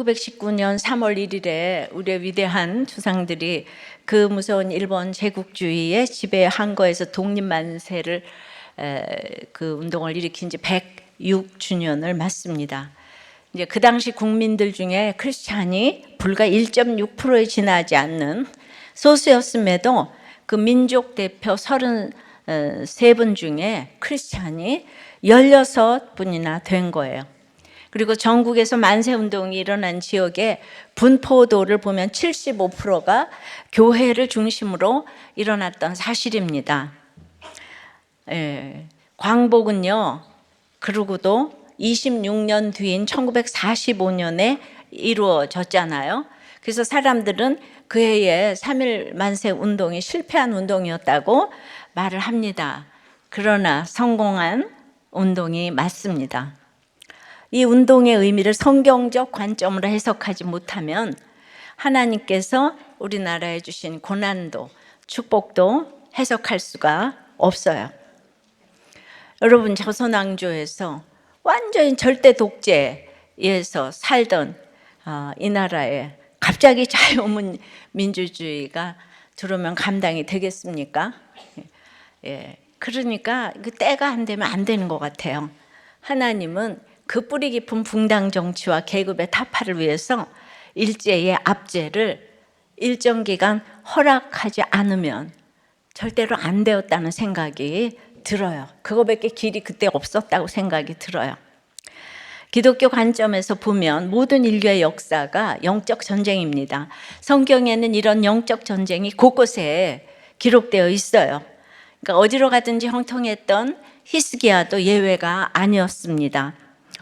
1919년 3월 1일에 우리의 위대한 조상들이 그 무서운 일본 제국주의의 지배한 거에서 독립만세를 그 운동을 일으킨 지 106주년을 맞습니다. 이제 그 당시 국민들 중에 크리스찬이 불과 1.6%에 지나지 않는 소수였음에도 그 민족 대표 33분 중에 크리스찬이 16분이나 된 거예요. 그리고 전국에서 만세운동이 일어난 지역의 분포도를 보면 75%가 교회를 중심으로 일어났던 사실입니다. 광복은요, 그러고도 26년 뒤인 1945년에 이루어졌잖아요. 그래서 사람들은 그 해에 3.1 만세 운동이 실패한 운동이었다고 말을 합니다. 그러나 성공한 운동이 맞습니다. 이 운동의 의미를 성경적 관점으로 해석하지 못하면 하나님께서 우리나라에 주신 고난도, 축복도 해석할 수가 없어요. 여러분, 조선왕조에서 완전히 절대 독재에서 살던 이 나라에 갑자기 자유민주주의가 들어오면 감당이 되겠습니까? 그러니까 그 때가 안 되면 안 되는 것 같아요. 하나님은 그 뿌리 깊은 붕당 정치와 계급의 타파를 위해서 일제의 압제를 일정 기간 허락하지 않으면 절대로 안 되었다는 생각이 들어요. 그거밖에 길이 그때 없었다고 생각이 들어요. 기독교 관점에서 보면 모든 인류의 역사가 영적 전쟁입니다. 성경에는 이런 영적 전쟁이 곳곳에 기록되어 있어요. 그러니까 어디로 가든지 형통했던 히스기야도 예외가 아니었습니다.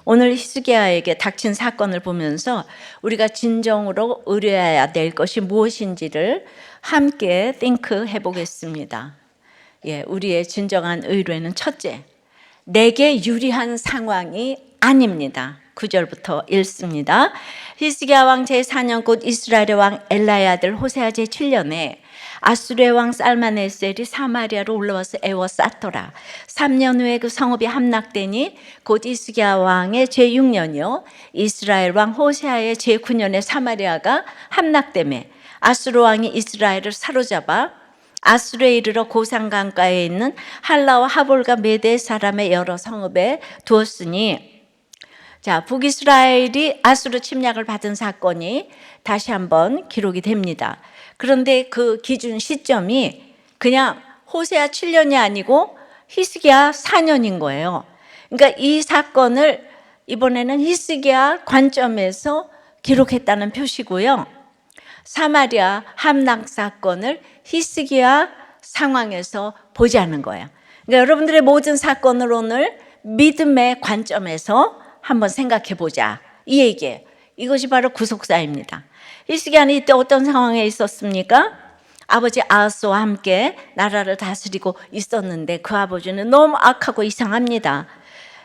오늘 히스기야에게 닥친 사건을 보면서 우리가 진정으로 의뢰해야 될 것이 무엇인지를 함께 띵크해 보겠습니다. 우리의 진정한 의뢰는 첫째, 내게 유리한 상황이 아닙니다. 9절부터 읽습니다. 히스기야 왕 제4년 곧 이스라엘의 왕 엘라의 아들 호세아 제7년에 아수르의 왕 살마네셀이 사마리아로 올라와서 에워쌌더라. 3년 후에 그 성읍이 함락되니 곧 히스기야 왕의 제6년이요 이스라엘 왕 호세아의 제9년에 사마리아가 함락되매 아수르 왕이 이스라엘을 사로잡아 아수르에 이르러 고산 강가에 있는 할라와 하볼과 메대 사람의 여러 성읍에 두었으니, 자, 북이스라엘이 아수르 침략을 받은 사건이 다시 한번 기록이 됩니다. 그런데 그 기준 시점이 그냥 호세아 7년이 아니고 히스기야 4년인 거예요. 그러니까 이 사건을 이번에는 히스기야 관점에서 기록했다는 표시고요. 사마리아 함락 사건을 히스기야 상황에서 보자는 거예요. 그러니까 여러분들의 모든 사건을 오늘 믿음의 관점에서 한번 생각해 보자, 이 얘기예요. 이것이 바로 구속사입니다. 히스기야는 이때 어떤 상황에 있었습니까? 아버지 아하스와 함께 나라를 다스리고 있었는데 그 아버지는 너무 악하고 이상합니다.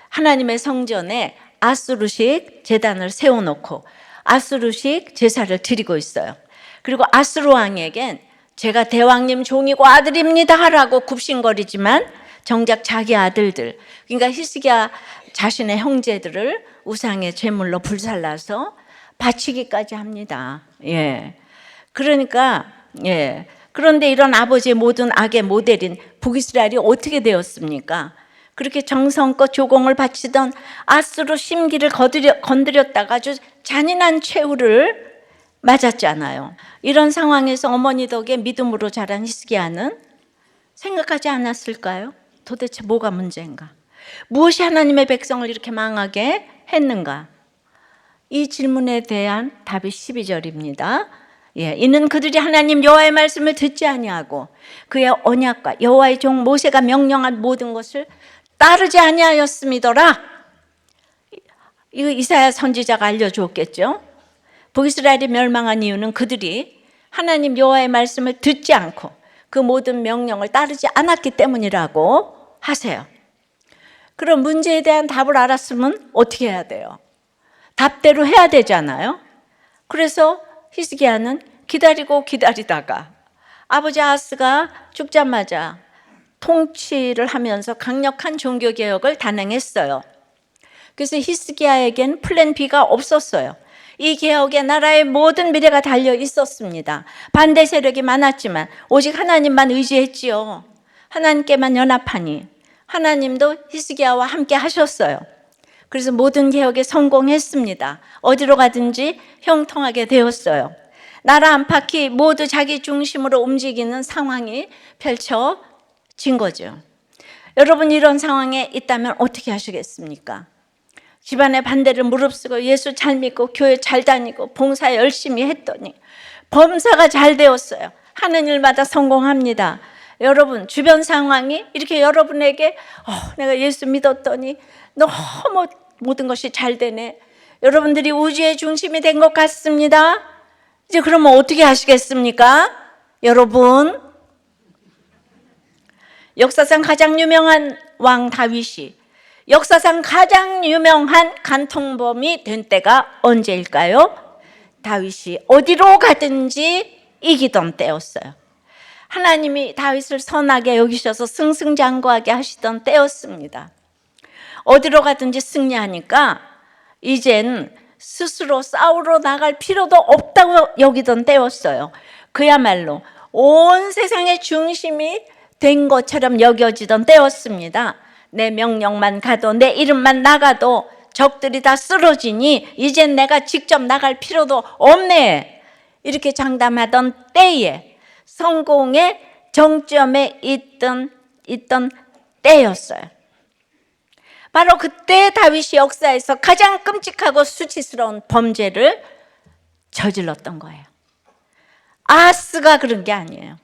하나님의 성전에 아수르식 제단을 세워놓고 아수르식 제사를 드리고 있어요. 그리고 아수르 왕에겐 제가 대왕님 종이고 아들입니다 하라고 굽신거리지만 정작 자기 아들들, 그러니까 히스기야 자신의 형제들을 우상의 제물로 불살라서 바치기까지 합니다. 그러니까 그런데 이런 아버지의 모든 악의 모델인 북이스라엘이 어떻게 되었습니까? 그렇게 정성껏 조공을 바치던 아수르 심기를 건드렸다가 아주 잔인한 최후를 맞았잖아요. 이런 상황에서 어머니 덕에 믿음으로 자란 히스기야는 생각하지 않았을까요? 도대체 뭐가 문제인가? 무엇이 하나님의 백성을 이렇게 망하게 했는가? 이 질문에 대한 답이 12절입니다. 이는 그들이 하나님 여호와의 말씀을 듣지 아니하고 그의 언약과 여호와의 종 모세가 명령한 모든 것을 따르지 아니하였음이더라. 이거 이사야 선지자가 알려주었겠죠. 북이스라엘이 멸망한 이유는 그들이 하나님 여호와의 말씀을 듣지 않고 그 모든 명령을 따르지 않았기 때문이라고 하세요. 그럼 문제에 대한 답을 알았으면 어떻게 해야 돼요? 답대로 해야 되잖아요. 그래서 히스기야는 기다리다가 아버지 아하스가 죽자마자 통치를 하면서 강력한 종교개혁을 단행했어요. 그래서 히스기야에겐 플랜 B가 없었어요. 이 개혁의 나라의 모든 미래가 달려 있었습니다. 반대 세력이 많았지만 오직 하나님만 의지했지요. 하나님께만 연합하니 하나님도 히스기야와 함께 하셨어요. 그래서 모든 개혁에 성공했습니다. 어디로 가든지 형통하게 되었어요. 나라 안팎이 모두 자기 중심으로 움직이는 상황이 펼쳐진 거죠. 여러분, 이런 상황에 있다면 어떻게 하시겠습니까? 집안의 반대를 무릅쓰고 예수 잘 믿고 교회 잘 다니고 봉사 열심히 했더니 범사가 잘 되었어요. 하는 일마다 성공합니다. 여러분, 주변 상황이 이렇게 여러분에게 내가 예수 믿었더니 너무 모든 것이 잘 되네, 여러분들이 우주의 중심이 된 것 같습니다. 이제 그러면 어떻게 하시겠습니까? 여러분, 역사상 가장 유명한 왕 다윗이 역사상 가장 유명한 간통범이 된 때가 언제일까요? 다윗이 어디로 가든지 이기던 때였어요. 하나님이 다윗을 선하게 여기셔서 승승장구하게 하시던 때였습니다. 어디로 가든지 승리하니까 이젠 스스로 싸우러 나갈 필요도 없다고 여기던 때였어요. 그야말로 온 세상의 중심이 된 것처럼 여겨지던 때였습니다. 내 명령만 가도, 내 이름만 나가도 적들이 다 쓰러지니 이젠 내가 직접 나갈 필요도 없네, 이렇게 장담하던 때에 성공의 정점에 있던 때였어요. 바로 그때 다윗이 역사에서 가장 끔찍하고 수치스러운 범죄를 저질렀던 거예요. 아하스가 그런 게 아니에요.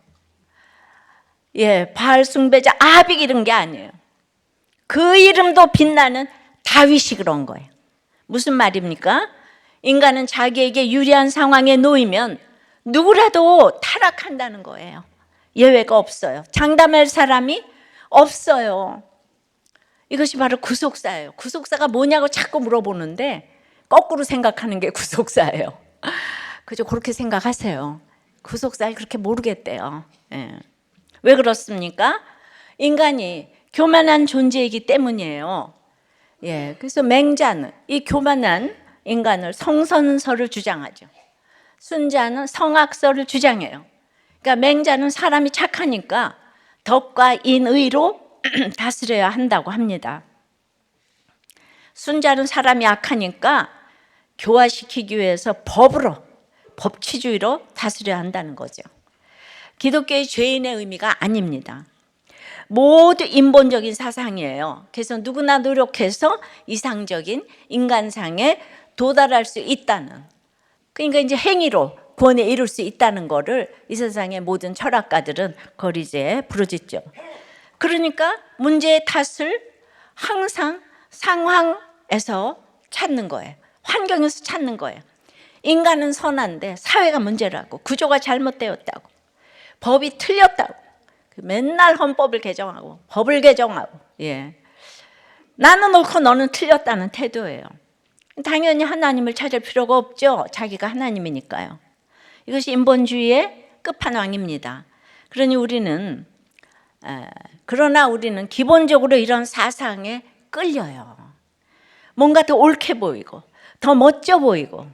바알 숭배자 아합이 그런 게 아니에요. 그 이름도 빛나는 다윗이 그런 거예요. 무슨 말입니까? 인간은 자기에게 유리한 상황에 놓이면 누구라도 타락한다는 거예요. 예외가 없어요. 장담할 사람이 없어요. 이것이 바로 구속사예요. 구속사가 뭐냐고 자꾸 물어보는데 거꾸로 생각하는 게 구속사예요. 그죠? 그렇게 생각하세요. 구속사를 그렇게 모르겠대요. 왜 그렇습니까? 인간이 교만한 존재이기 때문이에요. 그래서 맹자는 이 교만한 인간을 성선설을 주장하죠. 순자는 성악설을 주장해요. 그러니까 맹자는 사람이 착하니까 덕과 인의로 다스려야 한다고 합니다. 순자는 사람이 악하니까 교화시키기 위해서 법치주의로 다스려야 한다는 거죠. 기독교의 죄인의 의미가 아닙니다. 모두 인본적인 사상이에요. 그래서 누구나 노력해서 이상적인 인간상에 도달할 수 있다는, 그러니까 이제 행위로 구원에 이룰 수 있다는 거를 이 세상의 모든 철학가들은 그걸 이제 부르짖죠. 그러니까 문제의 탓을 항상 상황에서 찾는 거예요. 환경에서 찾는 거예요. 인간은 선한데 사회가 문제라고, 구조가 잘못되었다고, 법이 틀렸다고, 맨날 헌법을 개정하고 법을 개정하고, 나는 옳고 너는 틀렸다는 태도예요. 당연히 하나님을 찾을 필요가 없죠. 자기가 하나님이니까요. 이것이 인본주의의 끝판왕입니다. 그러나 우리는 기본적으로 이런 사상에 끌려요. 뭔가 더 옳게 보이고 더 멋져 보이고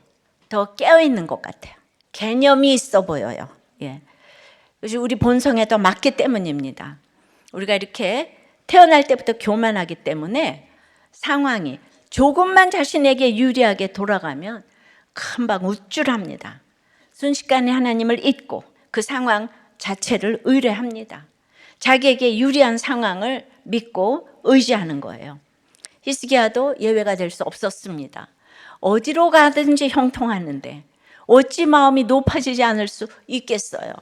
더 깨어있는 것 같아요. 개념이 있어 보여요. 그것이 우리 본성에 더 맞기 때문입니다. 우리가 이렇게 태어날 때부터 교만하기 때문에 상황이 조금만 자신에게 유리하게 돌아가면 금방 우쭐합니다. 순식간에 하나님을 잊고 그 상황 자체를 의뢰합니다. 자기에게 유리한 상황을 믿고 의지하는 거예요. 히스기야도 예외가 될 수 없었습니다. 어디로 가든지 형통하는데 어찌 마음이 높아지지 않을 수 있겠어요.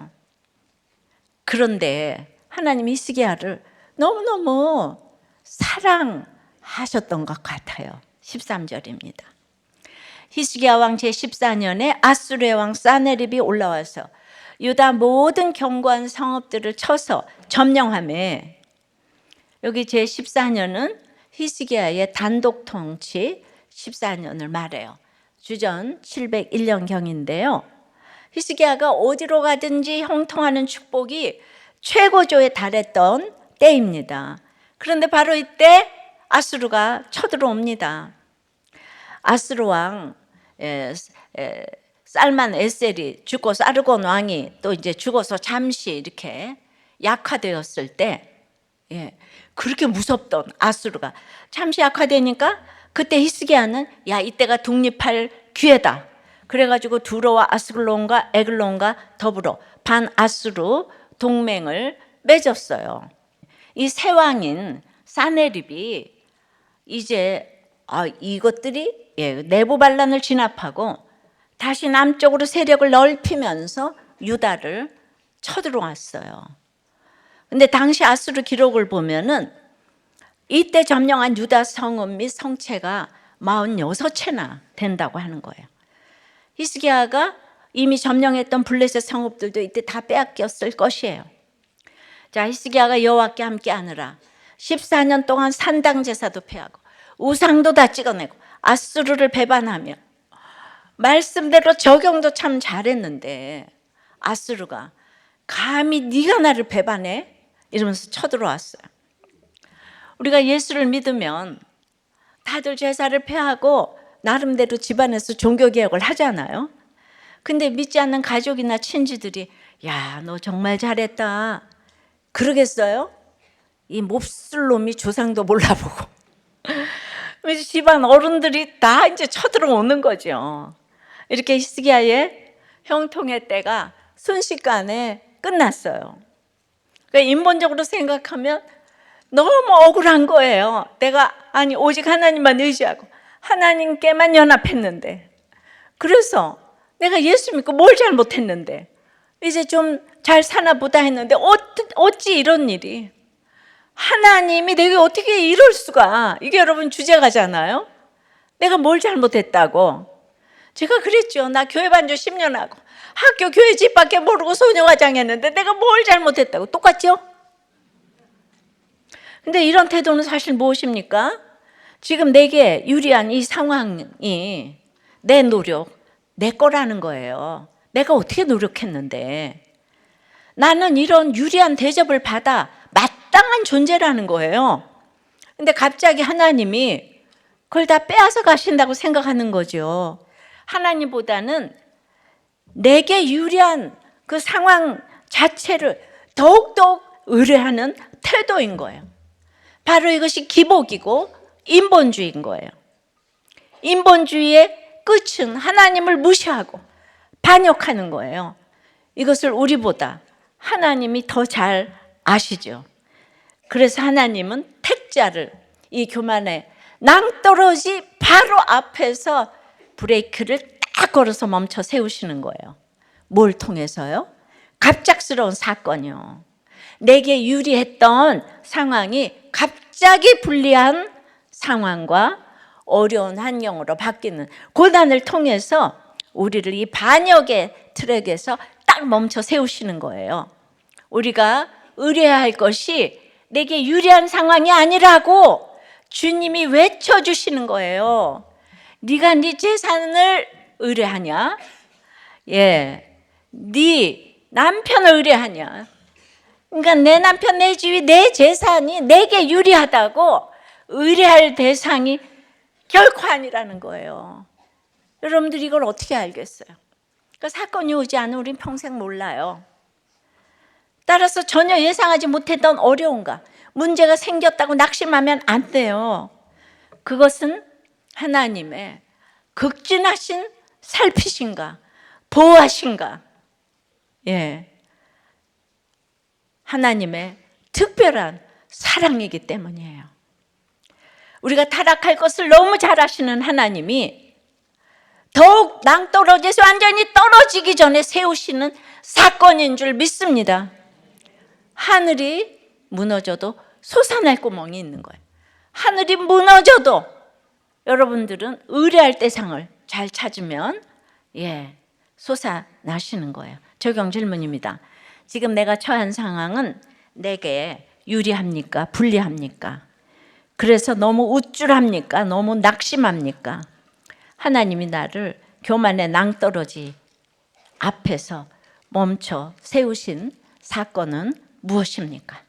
그런데 하나님이 히스기야를 너무너무 사랑하셨던 것 같아요. 13절입니다. 히스기야 왕 제14년에 아수르의 왕 사네립이 올라와서 유다 모든 견고한 성읍들을 쳐서 점령하며, 여기 제14년은 히스기야의 단독 통치 14년을 말해요. 주전 701년경인데요. 히스기야가 어디로 가든지 형통하는 축복이 최고조에 달했던 때입니다. 그런데 바로 이때 아수르가 쳐들어옵니다. 아수르 왕 살만 에셀이 죽고 사르곤 왕이 또 이제 죽어서 잠시 이렇게 약화되었을 때, 그렇게 무섭던 아수르가 잠시 약화되니까 그때 히스기야는 야, 이때가 독립할 기회다. 그래가지고 두로와 아스글론과 에글론과 더불어 반아수르 동맹을 맺었어요. 이 새 왕인 사네립이 이제 이것들이 내부 반란을 진압하고 다시 남쪽으로 세력을 넓히면서 유다를 쳐들어왔어요. 근데 당시 아수르 기록을 보면은 이때 점령한 유다 성읍 및 성체가 46채나 된다고 하는 거예요. 히스기야가 이미 점령했던 블레셋 성읍들도 이때 다 빼앗겼을 것이에요. 자, 히스기야가 여호와께 함께 하느라 14년 동안 산당 제사도 폐하고 우상도 다 찍어내고 아수르를 배반하며 말씀대로 적용도 참 잘했는데 아수르가 감히 네가 나를 배반해? 이러면서 쳐들어왔어요. 우리가 예수를 믿으면 다들 제사를 폐하고 나름대로 집안에서 종교개혁을 하잖아요. 근데 믿지 않는 가족이나 친지들이 야, 너 정말 잘했다 그러겠어요? 이 몹쓸 놈이 조상도 몰라보고 집안 어른들이 다 이제 쳐들어오는 거죠. 이렇게 히스기야의 형통의 때가 순식간에 끝났어요. 그러니까 인본적으로 생각하면 너무 억울한 거예요. 내가 오직 하나님만 의지하고 하나님께만 연합했는데, 그래서 내가 예수 믿고 뭘 잘못했는데 이제 좀 잘 사나 보다 했는데 어찌 이런 일이, 하나님이 내게 어떻게 이럴 수가, 이게 여러분 주제가잖아요. 내가 뭘 잘못했다고. 제가 그랬죠. 나 교회 반주 10년 하고 학교 교회 집밖에 모르고 소녀화장 했는데 내가 뭘 잘못했다고. 똑같죠? 근데 이런 태도는 사실 무엇입니까? 지금 내게 유리한 이 상황이 내 노력, 내 거라는 거예요. 내가 어떻게 노력했는데 나는 이런 유리한 대접을 받아 마땅한 존재라는 거예요. 근데 갑자기 하나님이 그걸 다 빼앗아 가신다고 생각하는 거죠. 하나님보다는 내게 유리한 그 상황 자체를 더욱더욱 의뢰하는 태도인 거예요. 바로 이것이 기복이고 인본주의인 거예요. 인본주의의 끝은 하나님을 무시하고 반역하는 거예요. 이것을 우리보다 하나님이 더 잘 아시죠. 그래서 하나님은 택자를 이 교만의 낭떠러지 바로 앞에서 브레이크를 딱 걸어서 멈춰 세우시는 거예요. 뭘 통해서요? 갑작스러운 사건이요. 내게 유리했던 상황이 갑자기 불리한 상황과 어려운 환경으로 바뀌는 고난을 통해서 우리를 이 반역의 트랙에서 딱 멈춰 세우시는 거예요. 우리가 의뢰해야 할 것이 내게 유리한 상황이 아니라고 주님이 외쳐주시는 거예요. 네가 네 재산을 의뢰하냐? 네 남편을 의뢰하냐? 그러니까 내 남편, 내 지위, 내 재산이 내게 유리하다고 의뢰할 대상이 결코 아니라는 거예요. 여러분들이 이걸 어떻게 알겠어요? 그러니까 사건이 오지 않으면 우린 평생 몰라요. 따라서 전혀 예상하지 못했던 어려움과 문제가 생겼다고 낙심하면 안 돼요. 그것은 하나님의 극진하신 살피신가, 보호하신가, 하나님의 특별한 사랑이기 때문이에요. 우리가 타락할 것을 너무 잘 아시는 하나님이 더욱 낭떠러지에서 완전히 떨어지기 전에 세우시는 사건인 줄 믿습니다. 하늘이 무너져도 솟아날 구멍이 있는 거예요. 하늘이 무너져도 여러분들은 의뢰할 대상을 잘 찾으면 솟아나시는 거예요. 적용 질문입니다. 지금 내가 처한 상황은 내게 유리합니까? 불리합니까? 그래서 너무 우쭐합니까? 너무 낙심합니까? 하나님이 나를 교만의 낭떠러지 앞에서 멈춰 세우신 사건은 무엇입니까?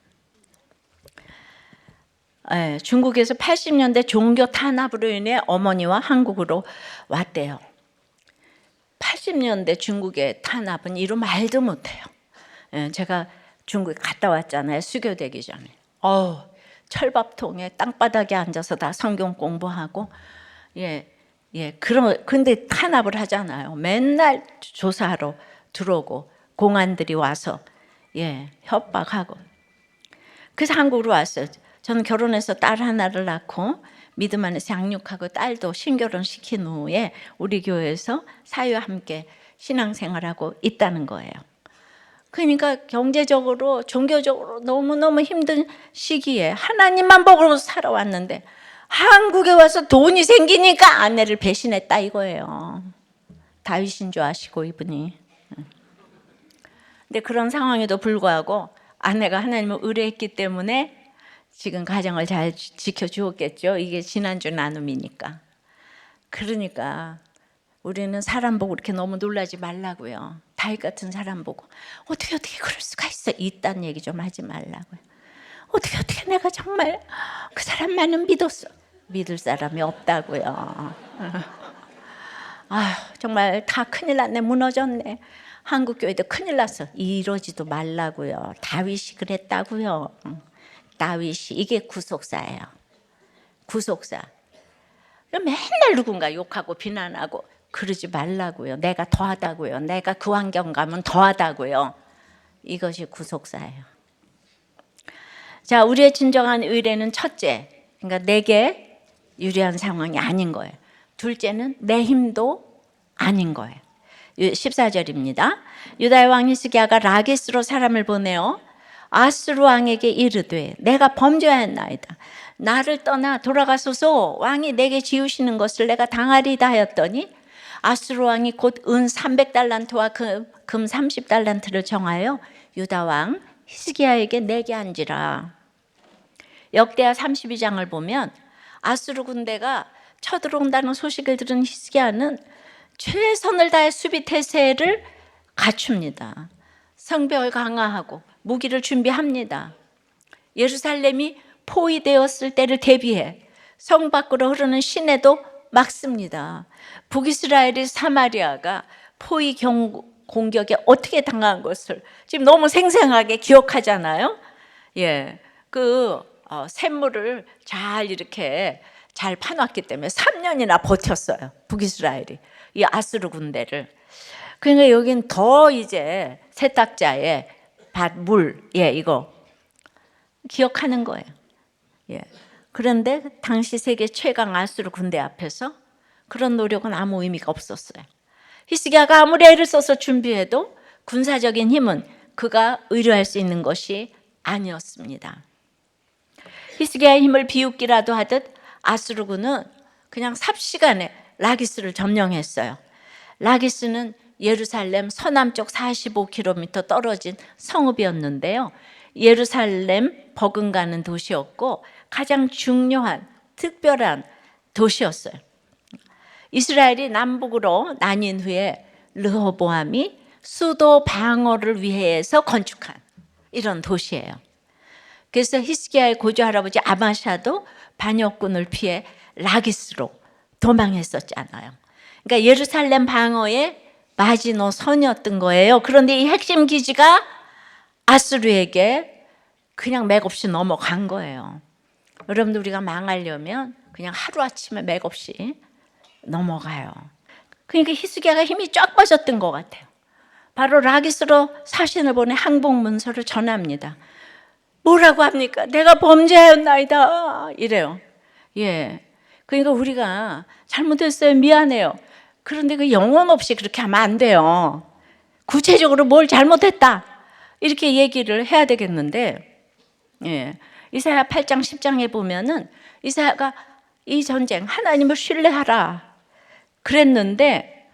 중국에서 80년대 종교 탄압으로 인해 어머니와 한국으로 왔대요. 80년대 중국의 탄압은 이루 말도 못해요. 예, 제가 중국에 갔다 왔잖아요. 수교되기 전에. 철밥통에 땅바닥에 앉아서 다 성경 공부하고, 근데 탄압을 하잖아요. 맨날 조사하러 들어오고, 공안들이 와서, 협박하고. 그래서 한국으로 왔어요. 저는 결혼해서 딸 하나를 낳고, 믿음 안에서 양육하고 딸도 신결혼 시킨 후에 우리 교회에서 사유와 함께 신앙생활하고 있다는 거예요. 그러니까 경제적으로 종교적으로 너무너무 힘든 시기에 하나님만 보고 살아왔는데 한국에 와서 돈이 생기니까 아내를 배신했다 이거예요. 다윗인 줄 아시고 이분이. 근데 그런 상황에도 불구하고 아내가 하나님을 의뢰했기 때문에 지금 가정을 잘 지켜주었겠죠. 이게 지난주 나눔이니까. 그러니까 우리는 사람 보고 이렇게 너무 놀라지 말라고요. 다윗 같은 사람 보고 어떻게 그럴 수가 있어. 이딴 얘기 좀 하지 말라고요. 어떻게 내가 정말 그 사람만은 믿었어. 믿을 사람이 없다고요. 정말 다 큰일 났네. 무너졌네. 한국 교회도 큰일 났어. 이러지도 말라고요. 다윗이 그랬다고요. 다윗이 이게 구속사예요. 구속사. 맨날 누군가 욕하고 비난하고 그러지 말라고요. 내가 더하다고요. 내가 그 환경 가면 더하다고요. 이것이 구속사예요. 자, 우리의 진정한 의뢰는 첫째, 그러니까 내게 유리한 상황이 아닌 거예요. 둘째는 내 힘도 아닌 거예요. 14절입니다. 유다의 왕 히스기야가 라기스로 사람을 보내어 아수르 왕에게 이르되 내가 범죄하였나이다. 나를 떠나 돌아가소서. 왕이 내게 지으시는 것을 내가 당하리다 하였더니 아수르 왕이 곧 은 300달란트와 금 30달란트를 정하여 유다 왕 히스기야에게 내게 한지라. 역대하 32장을 보면 아수르 군대가 쳐들어온다는 소식을 들은 히스기야는 최선을 다해 수비 태세를 갖춥니다. 성벽을 강화하고 무기를 준비합니다. 예루살렘이 포위되었을 때를 대비해 성 밖으로 흐르는 시내도 막습니다. 북이스라엘의 사마리아가 포위 공격에 어떻게 당한 것을 지금 너무 생생하게 기억하잖아요. 샘물을 잘 이렇게 잘 파놨기 때문에 3년이나 버텼어요. 북이스라엘이 이 아수르 군대를. 그러니까 여긴 더 이제 세탁자의 물, 이거 기억하는 거예요. 그런데 당시 세계 최강 아수르 군대 앞에서 그런 노력은 아무 의미가 없었어요. 히스기야가 아무리 애를 써서 준비해도 군사적인 힘은 그가 의뢰할 수 있는 것이 아니었습니다. 히스기야의 힘을 비웃기라도 하듯 아수르군은 그냥 삽시간에 라기스를 점령했어요. 라기스는 예루살렘 서남쪽 45km 떨어진 성읍이었는데요. 예루살렘 버금가는 도시였고 가장 중요한 특별한 도시였어요. 이스라엘이 남북으로 나뉜 후에 르호보암이 수도 방어를 위해서 건축한 이런 도시예요. 그래서 히스기야의 고조 할아버지 아마샤도 반역군을 피해 라기스로 도망했었잖아요. 그러니까 예루살렘 방어의 마지노선이었던 거예요. 그런데 이 핵심 기지가 아수르에게 그냥 맥없이 넘어간 거예요. 여러분들 우리가 망하려면 그냥 하루아침에 맥없이 넘어가요. 그러니까 히스기야가 힘이 쫙 빠졌던 것 같아요. 바로 라기스로 사신을 보내 항복문서를 전합니다. 뭐라고 합니까? 내가 범죄하였나이다 이래요. 그러니까 우리가 잘못했어요. 미안해요. 그런데 그 영혼 없이 그렇게 하면 안 돼요. 구체적으로 뭘 잘못했다 이렇게 얘기를 해야 되겠는데, 이사야 8장 10장에 보면은 이사야가 이 전쟁 하나님을 신뢰하라 그랬는데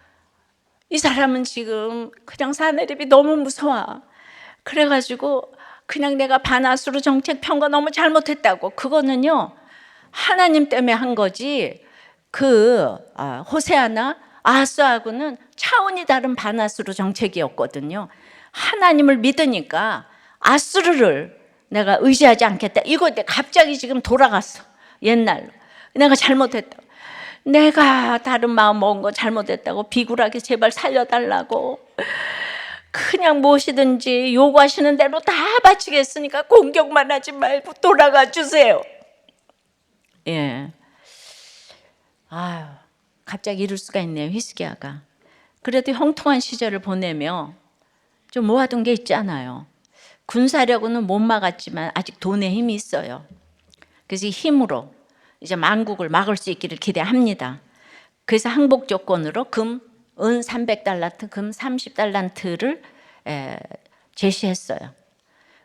이 사람은 지금 그냥 사내립이 너무 무서워. 그래가지고 그냥 내가 반아수르 정책 편 거 너무 잘못했다고. 그거는요 하나님 때문에 한 거지 호세아나 아하스하고는 차원이 다른 반아수르 정책이었거든요. 하나님을 믿으니까 아수르를 내가 의지하지 않겠다. 이거 갑자기 지금 돌아갔어. 옛날로. 내가 잘못했다. 내가 다른 마음 먹은 거 잘못했다고 비굴하게 제발 살려달라고 그냥 무엇이든지 요구하시는 대로 다 바치겠으니까 공격만 하지 말고 돌아가 주세요. 예. 아유, 갑자기 이럴 수가 있네요, 히스기야가. 그래도 형통한 시절을 보내며 좀 모아둔 게 있잖아요. 군사력은 못 막았지만 아직 돈에 힘이 있어요. 그래서 이 힘으로 이제 만국을 막을 수 있기를 기대합니다. 그래서 항복 조건으로 금, 은 300달란트, 금 30달란트를 제시했어요.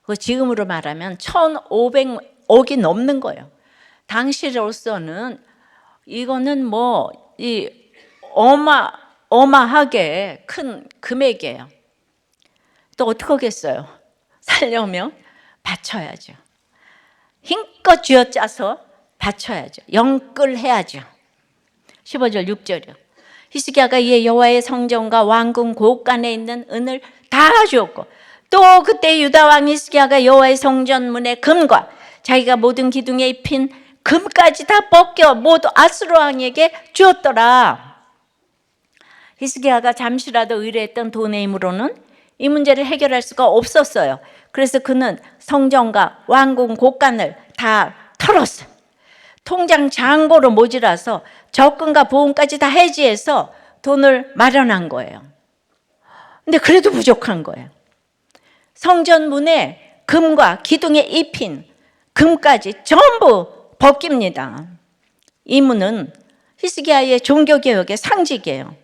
그 지금으로 말하면 1,500억이 넘는 거예요. 당시로서는 이거는 뭐 이 어마하게 큰 금액이에요. 또 어떻게 하겠어요? 살려면 바쳐야죠. 힘껏 쥐어짜서 바쳐야죠. 영끌해야죠. 15절 6절이요. 히스기야가 이에 여호와의 성전과 왕궁 곳간에 있는 은을 다 주었고 또 그때 유다 왕 히스기야가 여호와의 성전 문의 금과 자기가 모든 기둥에 입힌 금까지 다 벗겨 모두 아수르 왕에게 주었더라. 히스기야가 잠시라도 의뢰했던 돈의 힘으로는 이 문제를 해결할 수가 없었어요. 그래서 그는 성전과 왕궁 곳간을 다 털었어요. 통장 잔고로 모자라서 적금과 보험까지 다 해지해서 돈을 마련한 거예요. 근데 그래도 부족한 거예요. 성전 문에 금과 기둥에 입힌 금까지 전부 벗깁니다. 이 문은 히스기야의 종교개혁의 상징이에요.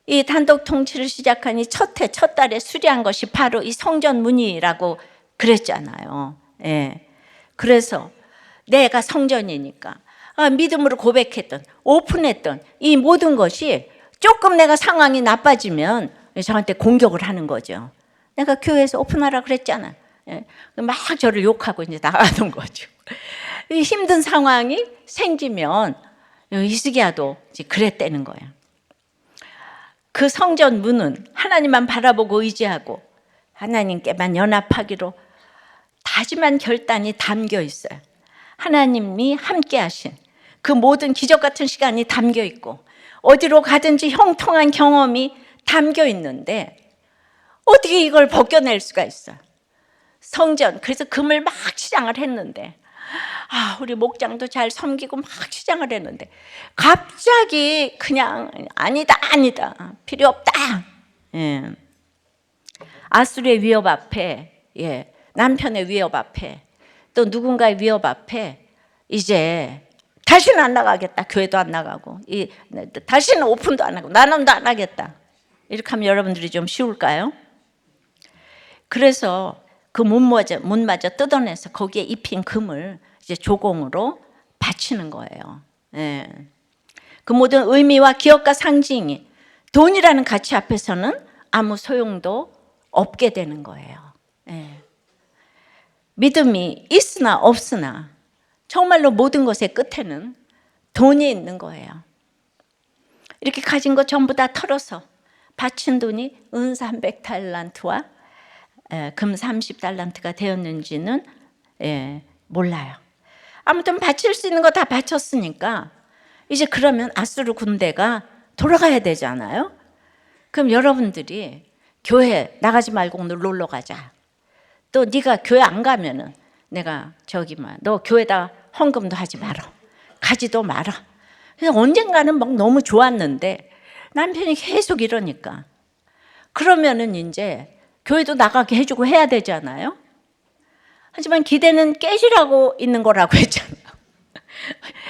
이 단독 통치를 시작하니 첫 달에 수리한 것이 바로 이 성전 문이라고 그랬잖아요. 예. 그래서 내가 성전이니까 믿음으로 고백했던, 오픈했던 이 모든 것이 조금 내가 상황이 나빠지면 저한테 공격을 하는 거죠. 내가 교회에서 오픈하라 그랬잖아. 예. 막 저를 욕하고 이제 나가는 거죠. 힘든 상황이 생기면 히스기야도 이제 그랬다는 거예요. 그 성전 문은 하나님만 바라보고 의지하고 하나님께만 연합하기로 다짐한 결단이 담겨 있어요. 하나님이 함께 하신 그 모든 기적 같은 시간이 담겨 있고 어디로 가든지 형통한 경험이 담겨 있는데 어떻게 이걸 벗겨낼 수가 있어요? 성전, 그래서 금을 막 치장을 했는데 우리 목장도 잘 섬기고 막 치장을 했는데 갑자기 그냥 아니다 필요 없다. 예. 아수르의 위협 앞에, 예, 남편의 위협 앞에 또 누군가의 위협 앞에 이제 다시는 안 나가겠다. 교회도 안 나가고 다시는 오픈도 안 하고 나눔도 안 하겠다. 이렇게 하면 여러분들이 좀 쉬울까요? 그래서 그 문마저 뜯어내서 거기에 입힌 금을 이제 조공으로 바치는 거예요. 예. 그 모든 의미와 기억과 상징이 돈이라는 가치 앞에서는 아무 소용도 없게 되는 거예요. 예. 믿음이 있으나 없으나 정말로 모든 것의 끝에는 돈이 있는 거예요. 이렇게 가진 거 전부 다 털어서 바친 돈이 은 300달란트와 금 30달란트가 되었는지는 몰라요. 아무튼 바칠 수 있는 거 다 바쳤으니까 이제 그러면 아수르 군대가 돌아가야 되잖아요. 그럼 여러분들이 교회 나가지 말고 오늘 놀러 가자. 또 네가 교회 안 가면은 내가 너 교회다 헌금도 하지 마라. 가지도 마라. 그래서 언젠가는 막 너무 좋았는데 남편이 계속 이러니까 그러면은 이제 교회도 나가게 해주고 해야 되잖아요. 하지만 기대는 깨지라고 있는 거라고 했잖아요.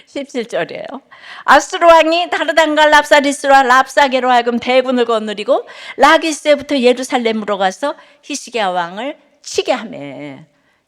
17절이에요. 아수르 왕이 다르단과 랍사리스와 랍사게로 하여금 대군을 거느리고 라기스에부터 예루살렘으로 가서 히스기야 왕을 치게 하며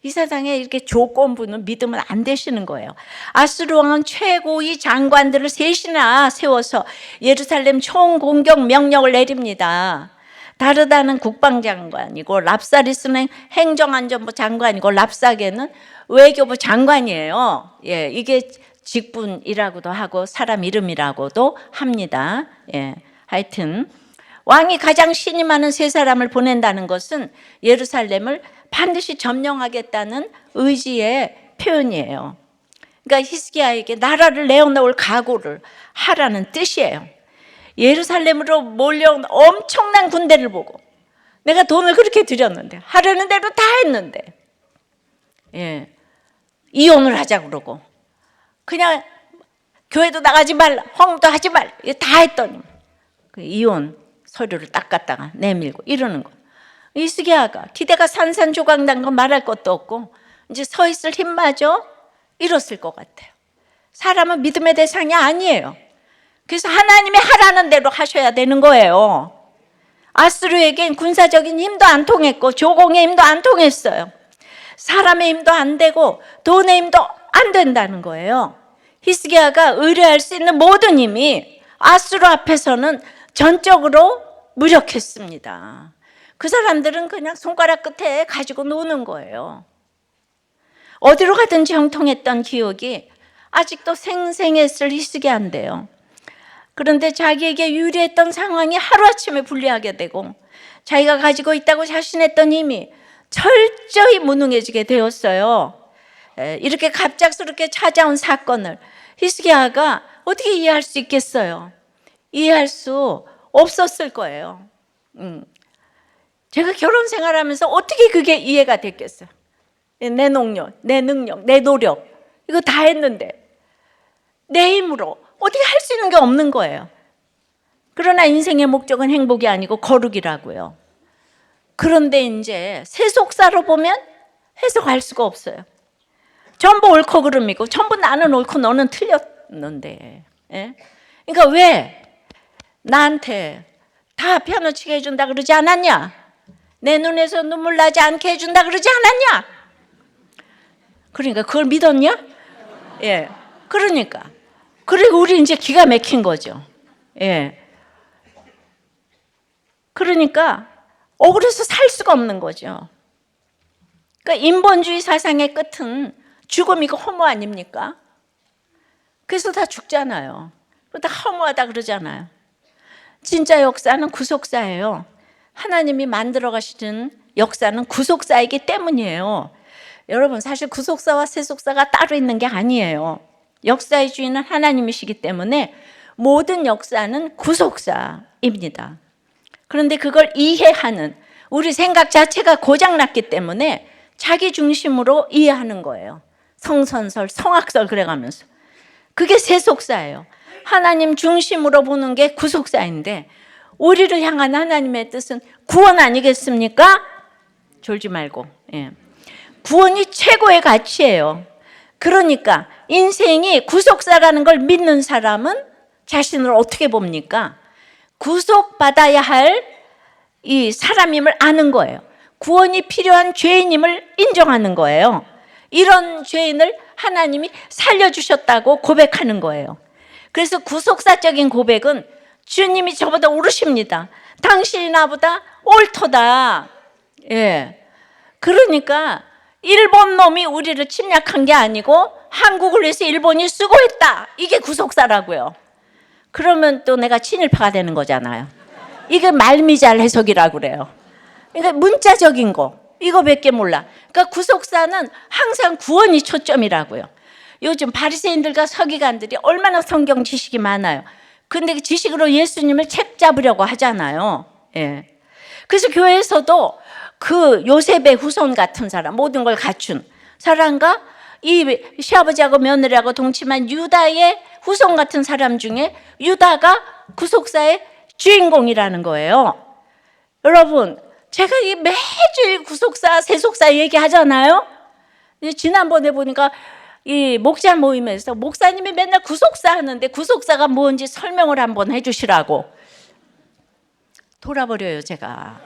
이 세상에 이렇게 조건부는 믿으면 안 되시는 거예요. 아수르 왕은 최고의 장관들을 셋이나 세워서 예루살렘 총공격 명령을 내립니다. 다르다는 국방장관이고 랍사리스는 행정안전부 장관이고 랍사게는 외교부 장관이에요. 예, 이게 직분이라고도 하고 사람 이름이라고도 합니다. 예, 하여튼 왕이 가장 신이 많은 세 사람을 보낸다는 것은 예루살렘을 반드시 점령하겠다는 의지의 표현이에요. 그러니까 히스기야에게 나라를 내어놓을 각오를 하라는 뜻이에요. 예루살렘으로 몰려온 엄청난 군대를 보고 내가 돈을 그렇게 들였는데 하려는 대로 다 했는데 이혼을 하자 그러고 그냥 교회도 나가지 말라, 헌금도 하지 말라, 다 했더니 그 이혼 서류를 딱 갖다가 내밀고 이러는 거예요. 히스기야가 기대가 산산조각 난 건 말할 것도 없고 이제 서 있을 힘마저 잃었을 것 같아요. 사람은 믿음의 대상이 아니에요. 그래서 하나님이 하라는 대로 하셔야 되는 거예요. 아수르에겐 군사적인 힘도 안 통했고 조공의 힘도 안 통했어요. 사람의 힘도 안 되고 돈의 힘도 안 된다는 거예요. 히스기야가 의뢰할 수 있는 모든 힘이 아수르 앞에서는 전적으로 무력했습니다. 그 사람들은 그냥 손가락 끝에 가지고 노는 거예요. 어디로 가든지 형통했던 기억이 아직도 생생했을 히스기야인데요. 그런데 자기에게 유리했던 상황이 하루아침에 불리하게 되고 자기가 가지고 있다고 자신했던 힘이 철저히 무능해지게 되었어요. 이렇게 갑작스럽게 찾아온 사건을 히스기야가 어떻게 이해할 수 있겠어요? 이해할 수 없었을 거예요. 제가 결혼 생활하면서 어떻게 그게 이해가 됐겠어요? 내 능력, 내 노력 이거 다 했는데 내 힘으로 어떻게 할 수 있는 게 없는 거예요. 그러나 인생의 목적은 행복이 아니고 거룩이라고요. 그런데 이제 세속사로 보면 해석할 수가 없어요. 전부 옳고 그름이고 전부 나는 옳고 너는 틀렸는데 그러니까 왜 나한테 다 피아노 치게 해준다 그러지 않았냐? 내 눈에서 눈물 나지 않게 해준다 그러지 않았냐? 그러니까 그걸 믿었냐? 그러니까 그리고 우리 이제 기가 막힌 거죠. 그러니까 억울해서 살 수가 없는 거죠. 그러니까 인본주의 사상의 끝은 죽음이고 허무 아닙니까? 그래서 다 죽잖아요. 다 허무하다 그러잖아요. 진짜 역사는 구속사예요. 하나님이 만들어 가시는 역사는 구속사이기 때문이에요. 여러분 사실 구속사와 세속사가 따로 있는 게 아니에요. 역사의 주인은 하나님이시기 때문에 모든 역사는 구속사입니다. 그런데 그걸 이해하는 우리 생각 자체가 고장났기 때문에 자기 중심으로 이해하는 거예요. 성선설, 성악설 그래가면서. 그게 세속사예요. 하나님 중심으로 보는 게 구속사인데 우리를 향한 하나님의 뜻은 구원 아니겠습니까? 졸지 말고. 구원이 최고의 가치예요. 그러니까 인생이 구속사라는 걸 믿는 사람은 자신을 어떻게 봅니까? 구속받아야 할 이 사람임을 아는 거예요. 구원이 필요한 죄인임을 인정하는 거예요. 이런 죄인을 하나님이 살려주셨다고 고백하는 거예요. 그래서 구속사적인 고백은 주님이 저보다 옳으십니다. 당신이 나보다 옳도다. 그러니까 일본 놈이 우리를 침략한 게 아니고 한국을 위해서 일본이 수고했다. 이게 구속사라고요. 그러면 또 내가 친일파가 되는 거잖아요. 이게 말미잘 해석이라고 그래요. 그러니까 문자적인 거 이거밖에 몰라. 그러니까 구속사는 항상 구원이 초점이라고요. 요즘 바리새인들과 서기관들이 얼마나 성경 지식이 많아요. 근데 그 지식으로 예수님을 책 잡으려고 하잖아요. 그래서 교회에서도 그 요셉의 후손 같은 사람, 모든 걸 갖춘 사람과 이 시아버지하고 며느리하고 동침한 유다의 후손 같은 사람 중에 유다가 구속사의 주인공이라는 거예요. 여러분, 제가 이 매주 구속사, 세속사 얘기하잖아요. 지난번에 보니까 이 목자 모임에서 목사님이 맨날 구속사 하는데 구속사가 뭔지 설명을 한번 해주시라고. 돌아버려요, 제가.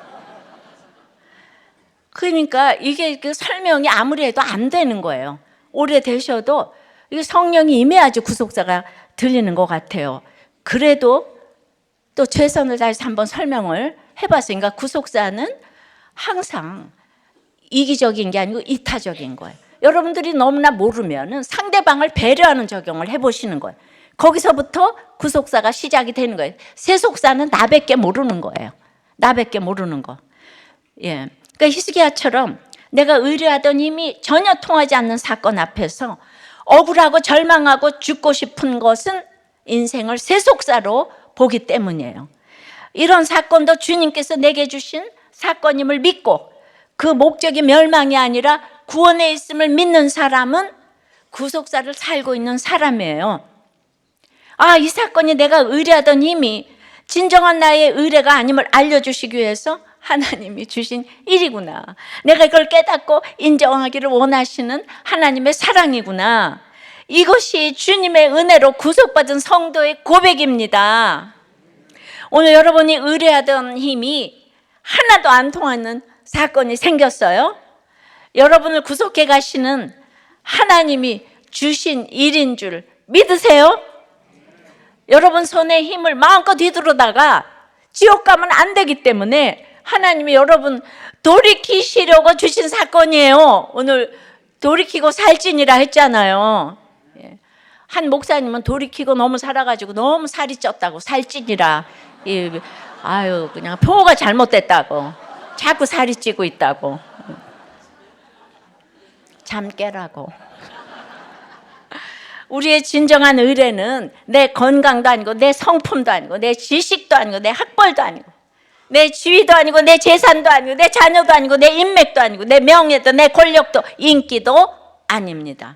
그러니까 이게 그 설명이 아무리 해도 안 되는 거예요. 오래되셔도 이게 성령이 임해야지 구속사가 들리는 것 같아요. 그래도 또 최선을 다해서 한번 설명을 해봤으니까 구속사는 항상 이기적인 게 아니고 이타적인 거예요. 여러분들이 너무나 모르면 상대방을 배려하는 적용을 해보시는 거예요. 거기서부터 구속사가 시작이 되는 거예요. 세속사는 나밖에 모르는 거예요. 나밖에 모르는 거. 그러니까 히스기야처럼 내가 의뢰하던 힘이 전혀 통하지 않는 사건 앞에서 억울하고 절망하고 죽고 싶은 것은 인생을 세속사로 보기 때문이에요. 이런 사건도 주님께서 내게 주신 사건임을 믿고 그 목적이 멸망이 아니라 구원에 있음을 믿는 사람은 구속사를 살고 있는 사람이에요. 아, 이 사건이 내가 의뢰하던 힘이 진정한 나의 의뢰가 아님을 알려주시기 위해서 하나님이 주신 일이구나. 내가 이걸 깨닫고 인정하기를 원하시는 하나님의 사랑이구나. 이것이 주님의 은혜로 구속받은 성도의 고백입니다. 오늘 여러분이 의뢰하던 힘이 하나도 안 통하는 사건이 생겼어요. 여러분을 구속해 가시는 하나님이 주신 일인 줄 믿으세요? 여러분 손에 힘을 마음껏 휘두르다가 지옥 가면 안 되기 때문에 하나님이 여러분 돌이키시려고 주신 사건이에요. 오늘 돌이키고 살찌니라 했잖아요. 한 목사님은 돌이키고 너무 살아가지고 너무 살이 쪘다고 살찌니라. 아유, 그냥 표가 잘못됐다고. 자꾸 살이 찌고 있다고. 잠 깨라고. 우리의 진정한 의뢰는 내 건강도 아니고 내 성품도 아니고 내 지식도 아니고 내 학벌도 아니고 내 지위도 아니고 내 재산도 아니고 내 자녀도 아니고 내 인맥도 아니고 내 명예도 내 권력도 인기도 아닙니다.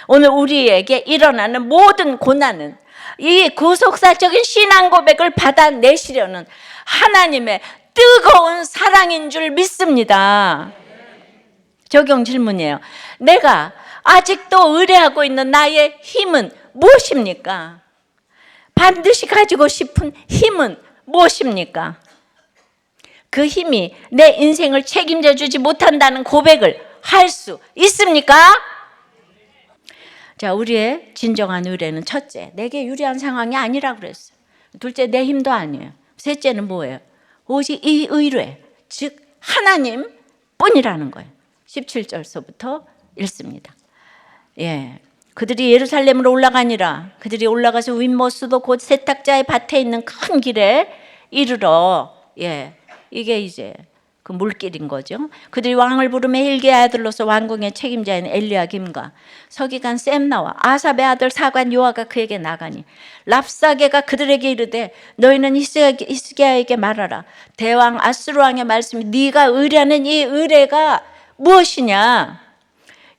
오늘 우리에게 일어나는 모든 고난은 이 구속사적인 신앙 고백을 받아내시려는 하나님의 뜨거운 사랑인 줄 믿습니다. 적용 질문이에요. 내가 아직도 의뢰하고 있는 나의 힘은 무엇입니까? 반드시 가지고 싶은 힘은 무엇입니까? 그 힘이 내 인생을 책임져 주지 못한다는 고백을 할 수 있습니까? 자, 우리의 진정한 의뢰는 첫째, 내게 유리한 상황이 아니라고 그랬어요. 둘째, 내 힘도 아니에요. 셋째는 뭐예요? 오직 이 의뢰, 즉 하나님 뿐이라는 거예요. 17절서부터 읽습니다. 예, 그들이 예루살렘으로 올라가니라. 그들이 올라가서 윗모스도 곧 세탁자의 밭에 있는 큰 길에 이르러, 이게 이제 그 물길인 거죠. 그들이 왕을 부르며 힐기의 아들로서 왕궁의 책임자인 엘리야김과 서기관 셈나와 아삽의 아들 사관 요아가 그에게 나가니 랍사게가 그들에게 이르되 너희는 히스기야에게 말하라. 대왕 아수르 왕의 말씀이 네가 의뢰하는 이 의뢰가 무엇이냐?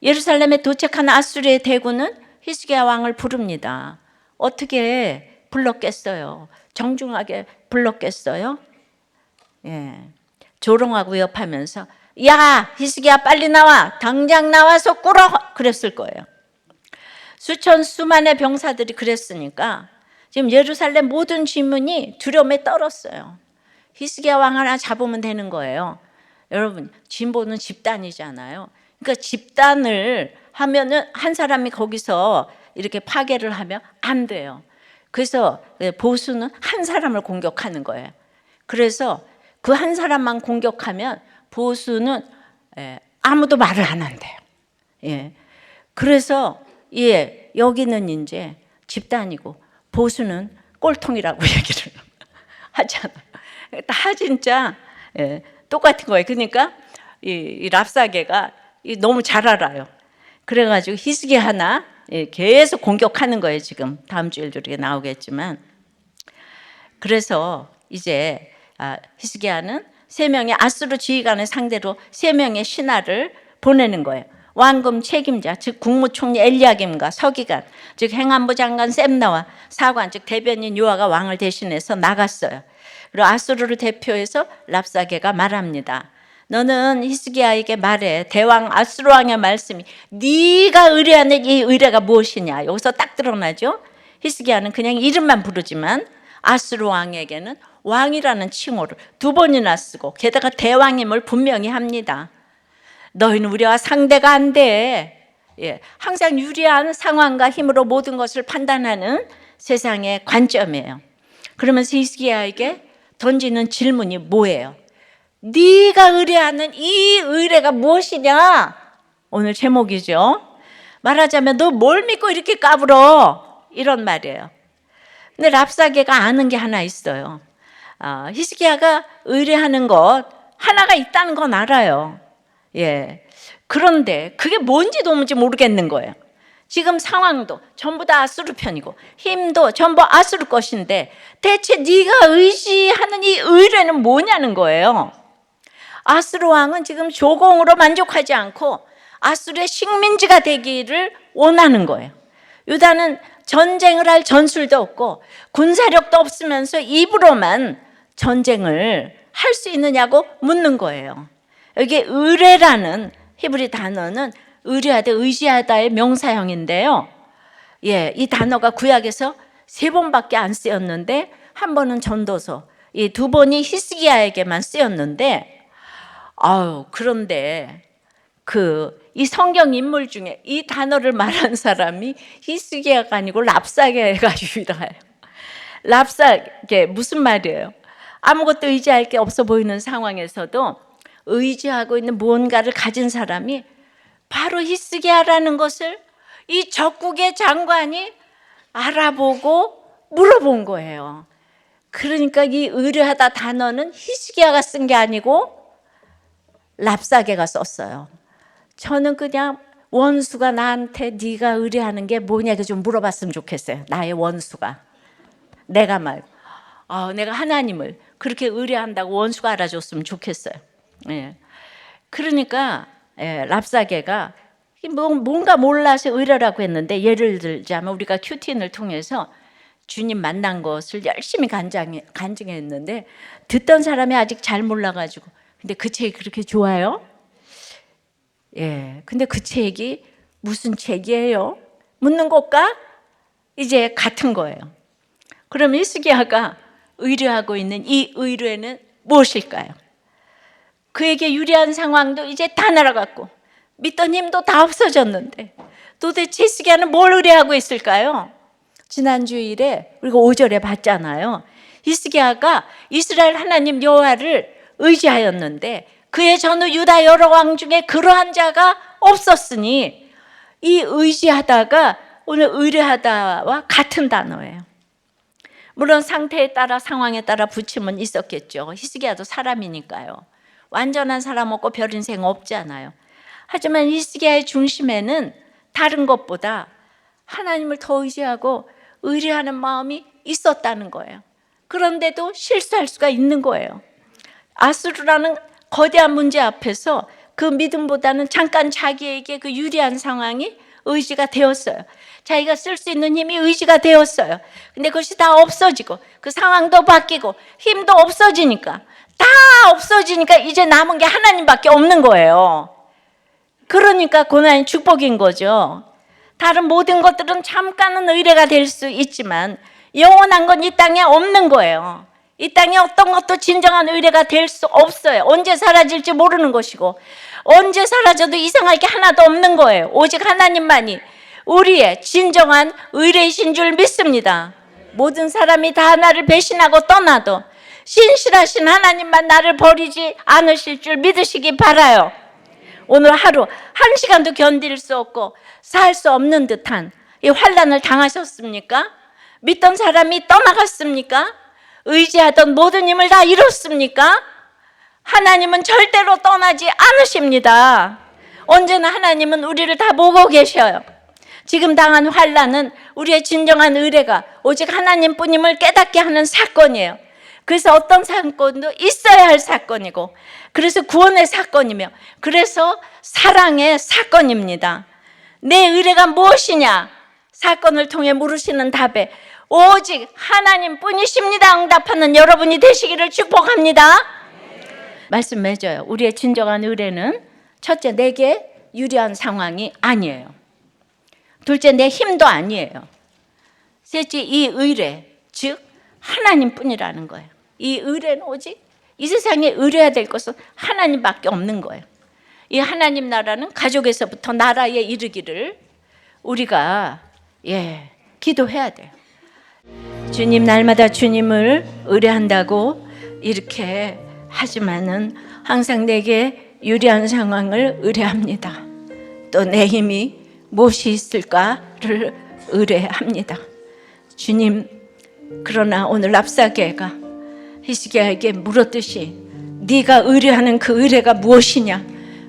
예루살렘에 도착한 아수르의 대군은 히스기야 왕을 부릅니다. 어떻게 불렀겠어요? 정중하게 불렀겠어요? 조롱하고 위협하면서 야, 히스기야 빨리 나와, 당장 나와서 꿇어, 그랬을 거예요. 수만의 병사들이 그랬으니까 지금 예루살렘 모든 주민이 두려움에 떨었어요. 히스기야 왕 하나 잡으면 되는 거예요. 여러분, 진보는 집단이잖아요. 그러니까 집단을 하면은 한 사람이 거기서 이렇게 파괴를 하면 안 돼요. 그래서 보수는 한 사람을 공격하는 거예요. 그래서 그 한 사람만 공격하면 보수는 아무도 말을 안 한대요. 그래서 여기는 이제 집단이고 보수는 꼴통이라고 얘기를 하잖아요. 다 진짜 똑같은 거예요. 그러니까 이 랍사게가 너무 잘 알아요. 그래가지고 히스기야 하나 계속 공격하는 거예요. 지금 다음 주에 이렇게 나오겠지만. 그래서 이제 히스기야는 3명의 아수르 지휘관을 상대로 3명의 신하를 보내는 거예요. 왕금 책임자, 즉 국무총리 엘리야김과 서기관, 즉 행안부 장관 셈나와 사관, 즉 대변인 요아가 왕을 대신해서 나갔어요. 그리고 아수르를 대표해서 랍사게가 말합니다. 너는 히스기야에게 말해. 대왕 아수르 왕의 말씀이 네가 의뢰하는 이 의뢰가 무엇이냐. 여기서 딱 드러나죠. 히스기야는 그냥 이름만 부르지만 아수르 왕에게는 왕이라는 칭호를 2번이나 쓰고 게다가 대왕임을 분명히 합니다. 너희는 우리와 상대가 안 돼. 항상 유리한 상황과 힘으로 모든 것을 판단하는 세상의 관점이에요. 그러면서 히스기야에게 던지는 질문이 뭐예요? 네가 의뢰하는 이 의뢰가 무엇이냐? 오늘 제목이죠. 말하자면 너 뭘 믿고 이렇게 까불어? 이런 말이에요. 근데 랍사게가 아는 게 하나 있어요. 히스기야가 의뢰하는 것 하나가 있다는 건 알아요. 그런데 그게 뭔지 도무지 모르겠는 거예요. 지금 상황도 전부 다 아수르 편이고 힘도 전부 아수르 것인데 대체 네가 의지하는 이 의뢰는 뭐냐는 거예요. 아수르 왕은 지금 조공으로 만족하지 않고 아수르의 식민지가 되기를 원하는 거예요. 유다는 전쟁을 할 전술도 없고 군사력도 없으면서 입으로만 전쟁을 할 수 있느냐고 묻는 거예요. 여기 의뢰라는 히브리 단어는 의뢰하다, 의지하다의 명사형인데요. 이 단어가 구약에서 3번밖에 안 쓰였는데 한 번은 전도서, 이 2번이 히스기야에게만 쓰였는데, 그런데 이 성경 인물 중에 이 단어를 말한 사람이 히스기야가 아니고 랍사게가 유일해요. 랍사게 무슨 말이에요? 아무것도 의지할 게 없어 보이는 상황에서도 의지하고 있는 무언가를 가진 사람이 바로 히스기야라는 것을 이 적국의 장관이 알아보고 물어본 거예요. 그러니까 이 의뢰하다 단어는 히스기야가 쓴 게 아니고 랍사게가 썼어요. 저는 그냥 원수가 나한테 네가 의뢰하는 게 뭐냐 좀 물어봤으면 좋겠어요. 나의 원수가. 내가 말고. 내가 하나님을 그렇게 의뢰한다고 원수가 알아줬으면 좋겠어요. 그러니까 랍사게가 뭔가 몰라서 의뢰라고 했는데, 예를 들자면 우리가 큐틴을 통해서 주님 만난 것을 열심히 간증했는데 듣던 사람이 아직 잘 몰라가지고, 근데 그 책이 그렇게 좋아요? 근데 그 책이 무슨 책이에요? 묻는 것과 이제 같은 거예요. 그럼 히스기야가 의뢰하고 있는 이 의뢰는 무엇일까요? 그에게 유리한 상황도 이제 다 날아갔고 믿던 힘도 다 없어졌는데 도대체 히스기야는 뭘 의뢰하고 있을까요? 지난 주일에 우리가 5절에 봤잖아요. 히스기야가 이스라엘 하나님 여호와를 의지하였는데 그의 전후 유다 여러 왕 중에 그러한 자가 없었으니, 이 의지하다가 오늘 의뢰하다와 같은 단어예요. 물론 상태에 따라 상황에 따라 붙임은 있었겠죠. 히스기야도 사람이니까요. 완전한 사람 없고 별 인생 없잖아요. 하지만 히스기야의 중심에는 다른 것보다 하나님을 더 의지하고 의뢰하는 마음이 있었다는 거예요. 그런데도 실수할 수가 있는 거예요. 아수르라는 거대한 문제 앞에서 그 믿음보다는 잠깐 자기에게 그 유리한 상황이 의지가 되었어요. 자기가 쓸 수 있는 힘이 의지가 되었어요. 근데 그것이 다 없어지고 그 상황도 바뀌고 힘도 없어지니까, 다 없어지니까 이제 남은 게 하나님밖에 없는 거예요. 그러니까 고난이 축복인 거죠. 다른 모든 것들은 잠깐은 의뢰가 될 수 있지만 영원한 건 이 땅에 없는 거예요. 이 땅에 어떤 것도 진정한 의뢰가 될 수 없어요. 언제 사라질지 모르는 것이고 언제 사라져도 이상할 게 하나도 없는 거예요. 오직 하나님만이 우리의 진정한 의뢰이신 줄 믿습니다. 모든 사람이 다 나를 배신하고 떠나도 신실하신 하나님만 나를 버리지 않으실 줄 믿으시기 바라요. 오늘 하루 한 시간도 견딜 수 없고 살 수 없는 듯한 이 환난을 당하셨습니까? 믿던 사람이 떠나갔습니까? 의지하던 모든 힘을 다 잃었습니까? 하나님은 절대로 떠나지 않으십니다. 언제나 하나님은 우리를 다 보고 계셔요. 지금 당한 환난은 우리의 진정한 의뢰가 오직 하나님뿐임을 깨닫게 하는 사건이에요. 그래서 어떤 사건도 있어야 할 사건이고, 그래서 구원의 사건이며, 그래서 사랑의 사건입니다. 내 의뢰가 무엇이냐? 사건을 통해 물으시는 답에 오직 하나님뿐이십니다 응답하는 여러분이 되시기를 축복합니다. 말씀 맺어요. 우리의 진정한 의뢰는 첫째, 내게 유리한 상황이 아니에요. 둘째, 내 힘도 아니에요. 셋째, 이 의뢰, 즉 하나님뿐이라는 거예요. 이 의뢰는 오직 이 세상에 의뢰해야 될 것은 하나님밖에 없는 거예요. 이 하나님 나라는 가족에서부터 나라에 이르기를 우리가 기도해야 돼요. 주님, 날마다 주님을 의뢰한다고 이렇게 하지만은 항상 내게 유리한 상황을 의뢰합니다. 또 내 힘이 무엇이 있을까를 의뢰합니다. 주님, 그러나 오늘 랍사게가 히스기야에게 물었듯이 네가 의뢰하는 그 의뢰가 무엇이냐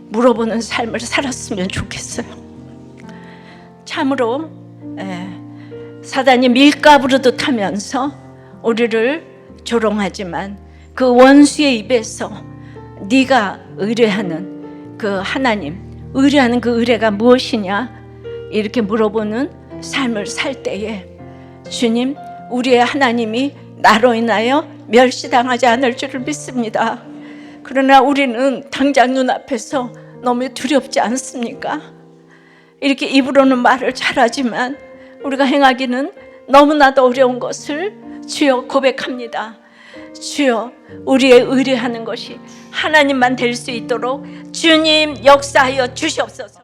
물어보는 삶을 살았으면 좋겠어요. 참으로 사단이 밀가부르듯 하면서 우리를 조롱하지만 그 원수의 입에서 네가 의뢰하는 그 하나님, 의뢰하는 그 의뢰가 무엇이냐 이렇게 물어보는 삶을 살 때에 주님, 우리의 하나님이 나로 인하여 멸시당하지 않을 줄을 믿습니다. 그러나 우리는 당장 눈앞에서 너무 두렵지 않습니까? 이렇게 입으로는 말을 잘하지만 우리가 행하기는 너무나도 어려운 것을 주여 고백합니다. 주여, 우리의 의뢰하는 것이 하나님만 될 수 있도록 주님 역사하여 주시옵소서.